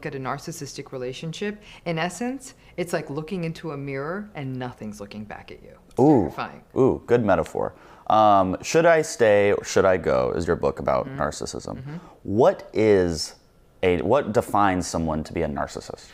look at a narcissistic relationship, in essence, it's like looking into a mirror and nothing's looking back at you. It's terrifying. Ooh, good metaphor. Should I Stay or Should I Go is your book about narcissism. What defines someone to be a narcissist?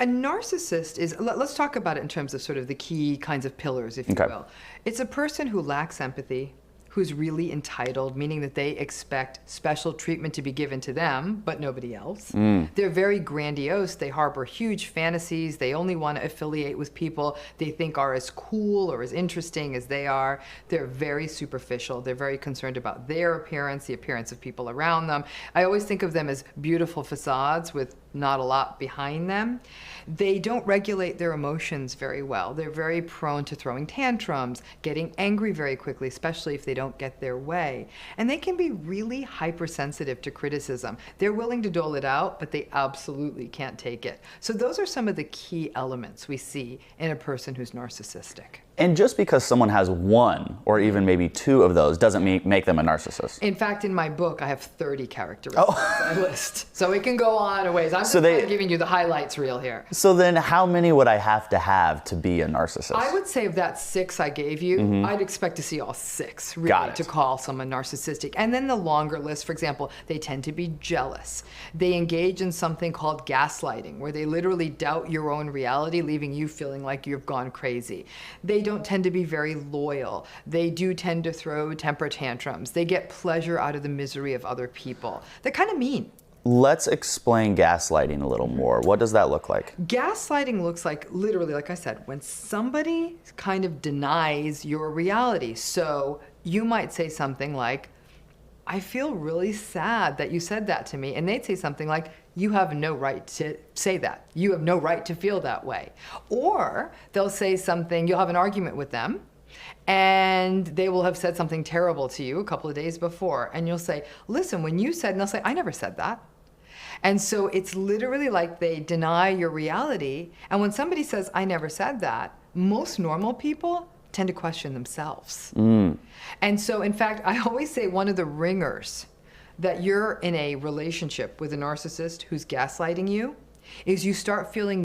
A narcissist is, let's talk about it in terms of sort of the key kinds of pillars, if you will. It's a person who lacks empathy, who's really entitled, meaning that they expect special treatment to be given to them, but nobody else. They're very grandiose. They harbor huge fantasies. They only want to affiliate with people they think are as cool or as interesting as they are. They're very superficial. They're very concerned about their appearance, the appearance of people around them. I always think of them as beautiful facades with not a lot behind them. They don't regulate their emotions very well. They're very prone to throwing tantrums, getting angry very quickly, especially if they don't get their way. And they can be really hypersensitive to criticism. They're willing to dole it out, but they absolutely can't take it. So those are some of the key elements we see in a person who's narcissistic. And just because someone has one or even maybe two of those doesn't make them a narcissist. In fact, in my book, I have 30 characteristics I list. So it can go on a ways. I'm just giving you the highlights reel here. So then how many would I have to be a narcissist? I would say of that 6 I gave you, I'd expect to see all 6 really to call someone narcissistic. And then the longer list, for example, they tend to be jealous. They engage in something called gaslighting, where they literally doubt your own reality, leaving you feeling like you've gone crazy. They don't tend to be very loyal. They do tend to throw temper tantrums. They get pleasure out of the misery of other people. They're kind of mean. Let's explain gaslighting a little more. What does that look like? Gaslighting looks like, literally, like I said, when somebody kind of denies your reality. So you might say something like, I feel really sad that you said that to me. And they'd say something like, you have no right to say that. You have no right to feel that way. Or they'll say something, you'll have an argument with them, and they will have said something terrible to you a couple of days before. And you'll say, listen, when you said, and they'll say, I never said that. And so it's literally like they deny your reality. And when somebody says, I never said that, most normal people tend to question themselves. And so, in fact, I always say one of the ringers that you're in a relationship with a narcissist who's gaslighting you is you start feeling